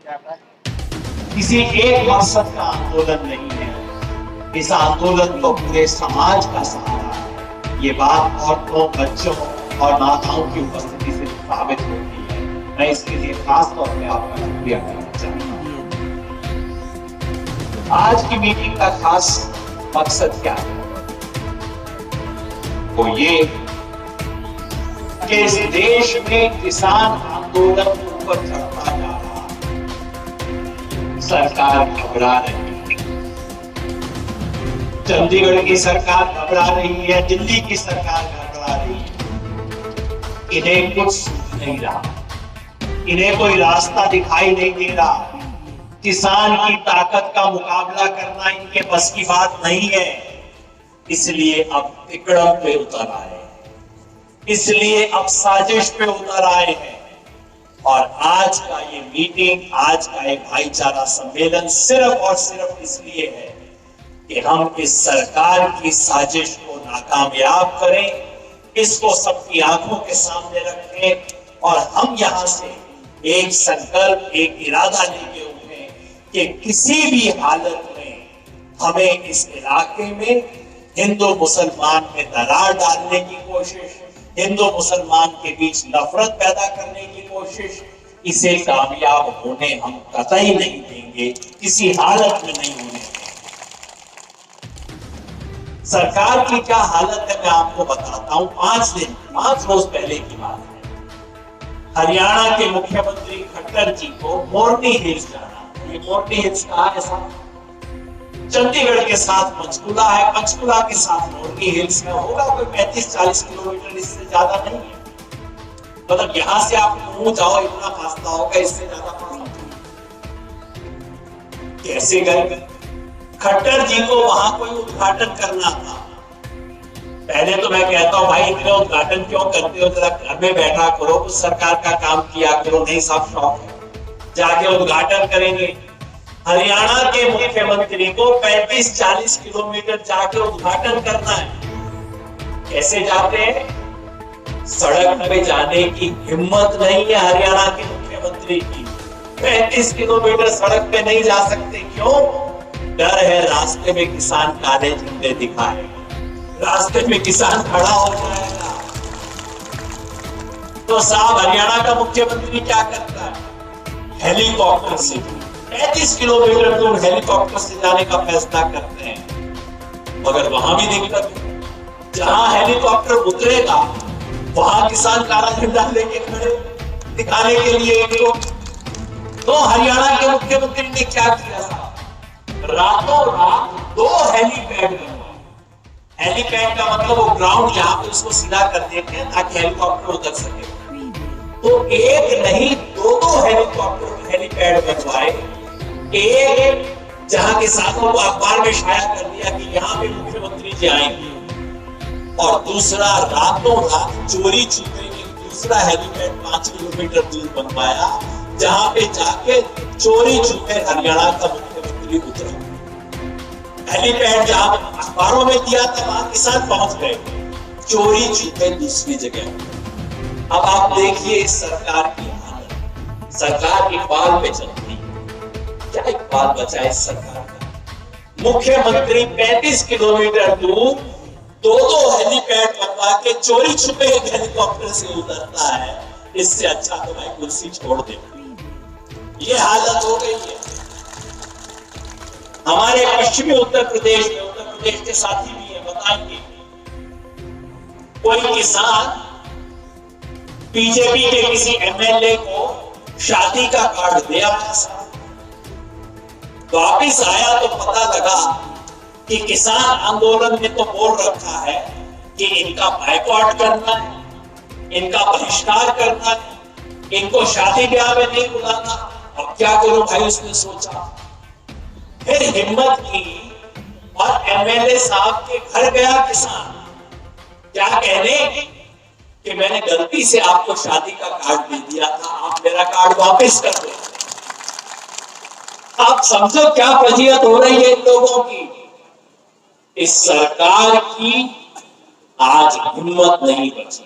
किसी एक मकसद का आंदोलन नहीं है, इस आंदोलन को पूरे समाज का सहारा है। ये बात औरतों, बच्चों और माताओं की उपस्थिति से साबित होती है। मैं इसके लिए खास तौर पे आपका शुक्रिया करना चाहता हूँ। आज की मीटिंग का खास मकसद क्या है? वो ये कि इस देश में किसान आंदोलन ऊपर चढ़ता जा रहा है। सरकार घबरा रही है, चंडीगढ़ की सरकार घबरा रही है, दिल्ली की सरकार घबरा रही है। इन्हें कुछ सूझ नहीं रहा, इन्हें कोई रास्ता दिखाई नहीं दे रहा। किसान की ताकत का मुकाबला करना इनके बस की बात नहीं है, इसलिए अब तिकड़म पे उतर आए, इसलिए अब साजिश पे उतर आए हैं। और आज का ये मीटिंग, आज का एक भाईचारा सम्मेलन सिर्फ और सिर्फ इसलिए है कि हम इस सरकार की साजिश को नाकामयाब करें, इसको सबकी आंखों के सामने रखें और हम यहां से एक संकल्प, एक इरादा लेके उठें कि किसी भी हालत में हमें इस इलाके में हिंदू मुसलमान में दरार डालने की कोशिश, हिंदू मुसलमान के बीच नफरत पैदा करने की कोशिश, इसे कामयाब होने हम कतई नहीं देंगे, किसी हालत में नहीं होने देंगे। सरकार की क्या हालत है मैं आपको बताता हूं। 5 रोज पहले की बात है, हरियाणा के मुख्यमंत्री खट्टर जी को मोरनी हिल्स जाना। ये मोरनी हिल्स कहां है साहब? चंडीगढ़ के साथ पंचकुला है, पंचकुला के साथ मोरनी हिल्स में होगा कोई 35-40 किलोमीटर, इससे ज्यादा नहीं है। मतलब यहां से आप मुंह जाओ इतना फासला होगा, इससे ज्यादा फासला कैसे गए? खट्टर जी को वहां कोई उद्घाटन करना था। पहले तो मैं कहता हूं भाई इतने उद्घाटन क्यों करते हो, जरा घर में बैठा करो, कुछ सरकार का काम किया करो। नहीं साहब, शौक है, जाके उद्घाटन करेंगे। हरियाणा के मुख्यमंत्री को 35-40 किलोमीटर जाके उद्घाटन करना है। कैसे जाते हैं? सड़क पे जाने की हिम्मत नहीं है हरियाणा के मुख्यमंत्री की। 35 किलोमीटर सड़क पे नहीं जा सकते। क्यों? डर है रास्ते में किसान काले झंडे दिखाए, रास्ते में किसान खड़ा हो जाएगा। तो साहब हरियाणा का मुख्यमंत्री क्या करता है? हेलीकॉप्टर से 35 किलोमीटर दूर हेलीकॉप्टर से जाने का फैसला करते हैं। मगर वहां भी दिक्कत है, जहां हेलीकॉप्टर उतरेगा वहां किसान काला झंडा लेके खड़े दिखाने के लिए इनको। तो हरियाणा के मुख्यमंत्री ने क्या किया था? रातों रात 2 हेलीपैड बनवाए। हेलीपैड का मतलब वो ग्राउंड जहां पे उसको सीधा कर देते हैं ताकि हेलीकॉप्टर उतर सके। तो एक नहीं 2 हेलीकॉप्टर हेलीपैड बनवाए। एक जहां के साथों को अखबार में शाया कर दिया कि यहां पे मुख्यमंत्री जी आएंगे, और दूसरा रातों रात चोरी छुपे एक दूसरा हेलीपैड 5 किलोमीटर दूर बनवाया, जहां पे जाके चोरी छुपे हरियाणा का मुख्यमंत्री उतरा। हेलीपैड जहां अखबारों में दिया था वहां किसान पहुंच गए, चोरी छुपे दूसरी जगह। अब आप देखिए इस सरकार की हालत। सरकार इकबाल पे चलती, क्या इकबाल बचा इस सरकार का? मुख्यमंत्री 35 किलोमीटर दूर 2 हेलीपैड बनवा के चोरी छुपे एक हेलीकॉप्टर से उतरता है। इससे अच्छा तो भाई कुर्सी छोड़ दे। ये हालत हो गई है हमारे पश्चिमी उत्तर प्रदेश में। उत्तर प्रदेश के साथी भी है, बताएंगे। कोई किसान बीजेपी के किसी एमएलए को शादी का कार्ड दे आया, वापिस आया तो पता लगा कि किसान आंदोलन में तो बोल रखा है कि इनका बायकॉट करना है, इनका बहिष्कार करना है, इनको शादी ब्याह में नहीं बुलाना। अब क्या करो भाई, उसने सोचा, फिर हिम्मत की और एमएलए साहब के घर गया किसान। क्या कहने कि मैंने गलती से आपको शादी का कार्ड दे दिया था, आप मेरा कार्ड वापस कर दो। आप समझो क्या फजीयत हो रही है इन लोगों की। इस सरकार की आज हिम्मत नहीं बची।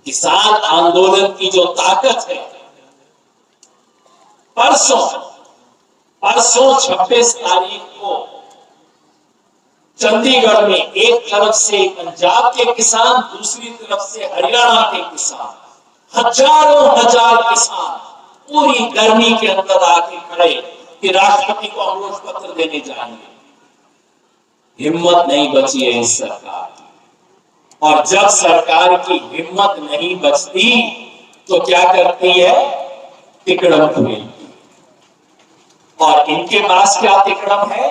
किसान आंदोलन की जो ताकत है परसों परसों 26 तारीख को चंडीगढ़ में एक तरफ से पंजाब के किसान, दूसरी तरफ से हरियाणा के किसान, हजारों हजार किसान पूरी गर्मी के अंदर आके खड़े कि राष्ट्रपति को अनुरोध पत्र देने जाएंगे। हिम्मत नहीं बची है इस सरकार की, और जब सरकार की हिम्मत नहीं बचती तो क्या करती है? तिकड़म खेलती। और इनके पास क्या तिकड़म है?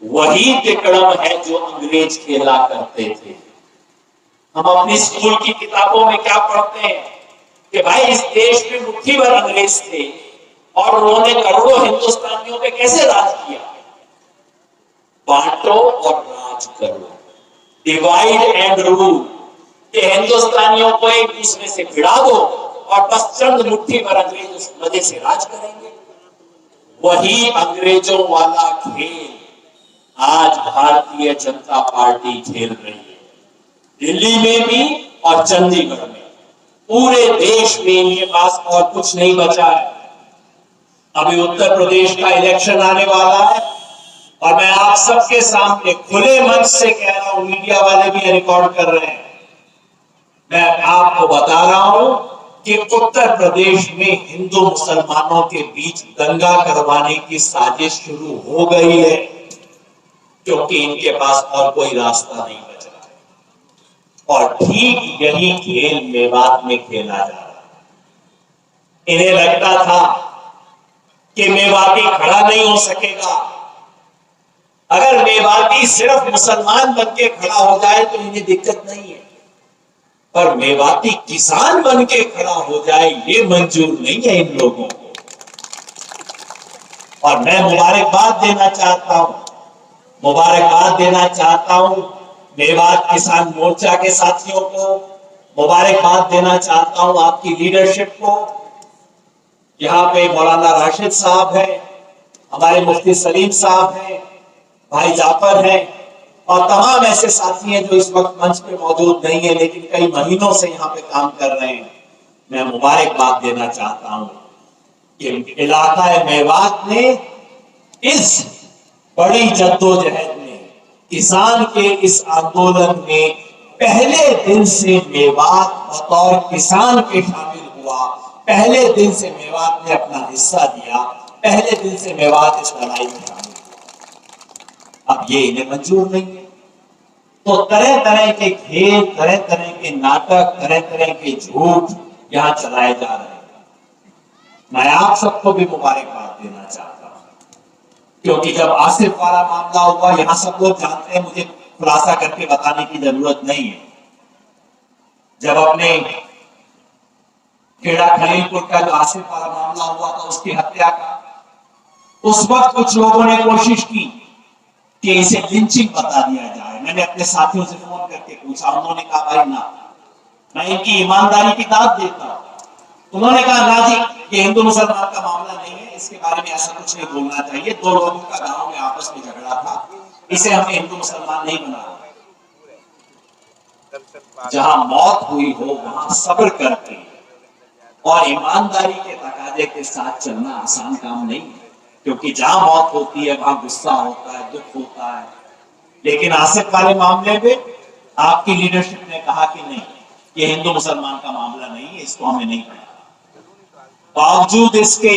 वही तिकड़म है जो अंग्रेज खेला करते थे। हम अपनी स्कूल की किताबों में क्या पढ़ते हैं कि भाई इस देश में मुट्ठी भर अंग्रेज थे और उन्होंने करोड़ों हिंदुस्तानियों पे कैसे राज किया? बांटो और राज करो, डिवाइड एंड रूल। कि हिंदुस्तानियों को एक दूसरे से भिड़ा दो और बस चंद मुट्ठी भर अंग्रेज उस मजे से राज करेंगे। वही अंग्रेजों वाला खेल आज भारतीय जनता पार्टी खेल रही है, दिल्ली में भी और चंडीगढ़ में। पूरे देश में इनके पास और कुछ नहीं बचा है। अभी उत्तर प्रदेश का इलेक्शन आने वाला है और मैं आप सबके सामने खुले मंच से कह रहा हूं, मीडिया वाले भी रिकॉर्ड कर रहे हैं, मैं आपको बता रहा हूं कि उत्तर प्रदेश में हिंदू मुसलमानों के बीच दंगा करवाने की साजिश शुरू हो गई है, क्योंकि इनके पास और कोई रास्ता नहीं बच रहा है। और ठीक यही खेल मेवात में खेला जा रहा है। इन्हें लगता था कि मेवाती खड़ा नहीं हो सकेगा। अगर मेवाती सिर्फ मुसलमान बनके खड़ा हो जाए तो इन्हें दिक्कत नहीं है, पर मेवाती किसान बनके खड़ा हो जाए ये मंजूर नहीं है इन लोगों को। और मैं मुबारकबाद देना चाहता हूं मेवात किसान मोर्चा के साथियों को, मुबारकबाद देना चाहता हूं आपकी लीडरशिप को। यहाँ पे मौलाना राशिद साहब है, हमारे मुफ्ती सलीम साहब हैं, भाई जाफर हैं और तमाम ऐसे साथी हैं जो इस वक्त मंच पे मौजूद नहीं है लेकिन कई महीनों से यहाँ पे काम कर रहे हैं। मैं मुबारकबाद देना चाहता हूं कि इलाका मेवात ने इस बड़ी जद्दोजहद में, किसान के इस आंदोलन में पहले दिन से मेवात बतौर किसान के शामिल हुआ। पहले दिन से मेवात ने अपना हिस्सा दिया, पहले दिन से मेवात इस लड़ाई में शामिल हुआ। अब ये इन्हें मंजूर नहीं है, तो तरह तरह के खेल, तरह तरह के नाटक, तरह तरह के झूठ यहां चलाए जा रहे हैं। मैं आप सबको भी मुबारकबाद देना चाहता हूं, क्योंकि जब आसिफ वाला मामला हुआ, यहां सब लोग जानते हैं, मुझे खुलासा करके बताने की जरूरत नहीं है। जब अपने खेड़ा खलीलपुर का जो आसिफ वाला मामला हुआ था, उसकी हत्या का, उस वक्त कुछ लोगों ने कोशिश की कि इसे लिंचिंग बता दिया जाए। मैंने अपने साथियों से फोन करके पूछा, उन्होंने कहा भाई ना, मैं इनकी ईमानदारी की दाद देता हूं। उन्होंने कहा ना जी, ये हिंदू मुसलमान का मामला नहीं है, इसके बारे में ऐसा कुछ नहीं बोलना चाहिए। दो लोगों का गांव में आपस में झगड़ा था, इसे हमें हिंदू मुसलमान नहीं बना। जहां मौत हुई हो वहां सब्र करके और ईमानदारी के तकाजे के साथ चलना आसान काम नहीं है, क्योंकि जहां मौत होती है वहां गुस्सा होता है, दुख होता है। लेकिन आसिफ वाले मामले में आपकी लीडरशिप ने कहा कि नहीं, ये हिंदू मुसलमान का मामला नहीं है, इसको हमें नहीं पढ़ा। बावजूद इसके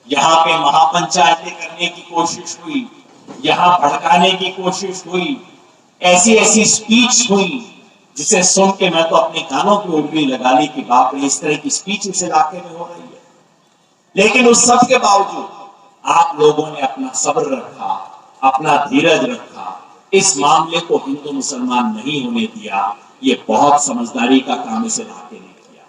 यहाँ पे महापंचायतें करने की कोशिश हुई, यहाँ भड़काने की कोशिश हुई, ऐसी ऐसी स्पीच हुई जिसे सुन के मैं तो अपने कानों की उंगली लगा ली कि बाप रे, इस तरह की स्पीच इस इलाके में हो रही है। लेकिन उस सब के बावजूद आप लोगों ने अपना सब्र रखा, अपना धीरज रखा, इस मामले को हिंदू मुसलमान नहीं होने दिया। ये बहुत समझदारी का काम इस इलाके ने किया।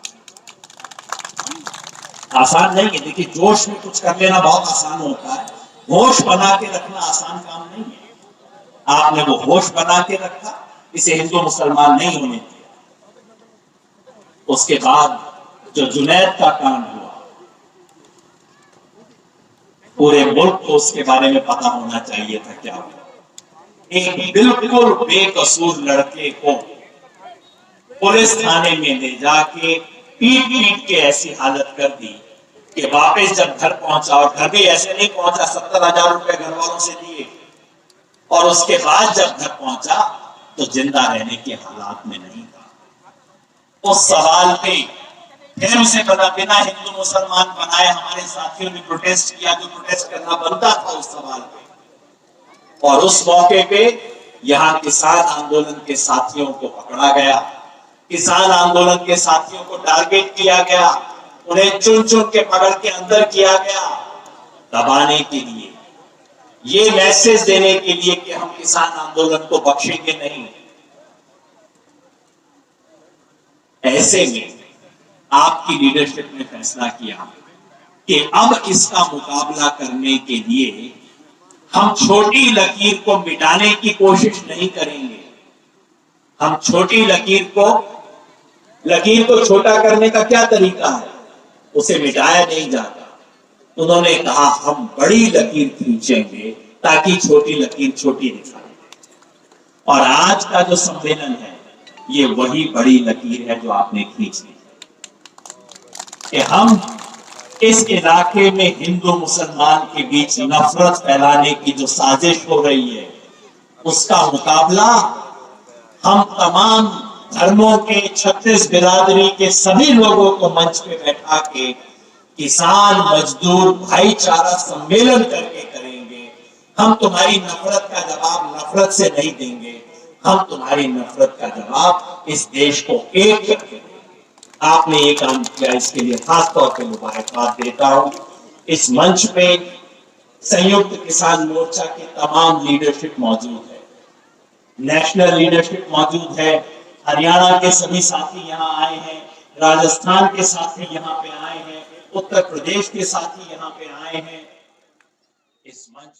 आसान नहीं है, देखिए जोश में कुछ कर लेना बहुत आसान होता है, होश बना के रखना आसान काम नहीं है। आपने वो होश बना के रखा, इसे हिंदू मुसलमान नहीं होने दिया। उसके बाद जो जुनैद का कांड हुआ, पूरे मुल्क को उसके बारे में पता होना चाहिए था क्या हुआ। एक बिल्कुल बेकसूर लड़के को पुलिस थाने में ले जाके पीट पीट के ऐसी हालत कर दी कि वापस जब घर पहुंचा, और घर भी ऐसे नहीं पहुंचा 70,000 रुपए घर वालों से दिए, और उसके बाद जब घर पहुंचा तो जिंदा रहने के हालात में नहीं था। उस सवाल पे फिर उसे बिना हिंदू मुसलमान बनाए हमारे साथियों ने प्रोटेस्ट किया, जो प्रोटेस्ट करना बनता था उस सवाल पे। और उस मौके पे यहां किसान आंदोलन के साथियों को पकड़ा गया, किसान आंदोलन के साथियों को टारगेट किया गया, उन्हें चुन चुन के पकड़ के अंदर किया गया, दबाने के लिए, ये मैसेज देने के लिए कि हम किसान आंदोलन को बख्शेंगे नहीं। ऐसे में आपकी लीडरशिप ने फैसला किया कि अब इसका मुकाबला करने के लिए हम छोटी लकीर को मिटाने की कोशिश नहीं करेंगे। हम छोटी लकीर को छोटा करने का क्या तरीका है, उसे मिटाया नहीं जाता। उन्होंने कहा हम बड़ी लकीर खींचेंगे ताकि छोटी लकीर छोटी दिखाई। और आज का जो सम्मेलन है ये वही बड़ी लकीर है जो आपने खींची कि हम इस इलाके में हिंदू मुसलमान के बीच नफरत फैलाने की जो साजिश हो रही है उसका मुकाबला हम तमाम धर्मों के 36 बिरादरी के सभी लोगों को मंच पे बैठा के किसान मजदूर भाईचारा सम्मेलन करके करेंगे। हम तुम्हारी नफरत का जवाब नफरत से नहीं देंगे, हम तुम्हारी नफरत का जवाब इस देश को एक करके। आपने ये काम किया, इसके लिए खास तौर पे मुबारकबाद देता हूं। इस मंच पे संयुक्त किसान मोर्चा की तमाम लीडरशिप मौजूद है, नेशनल लीडरशिप मौजूद है, हरियाणा के सभी साथी यहाँ आए हैं, राजस्थान के साथी यहाँ पे आए हैं, उत्तर प्रदेश के साथी यहाँ पे आए हैं। इस मंच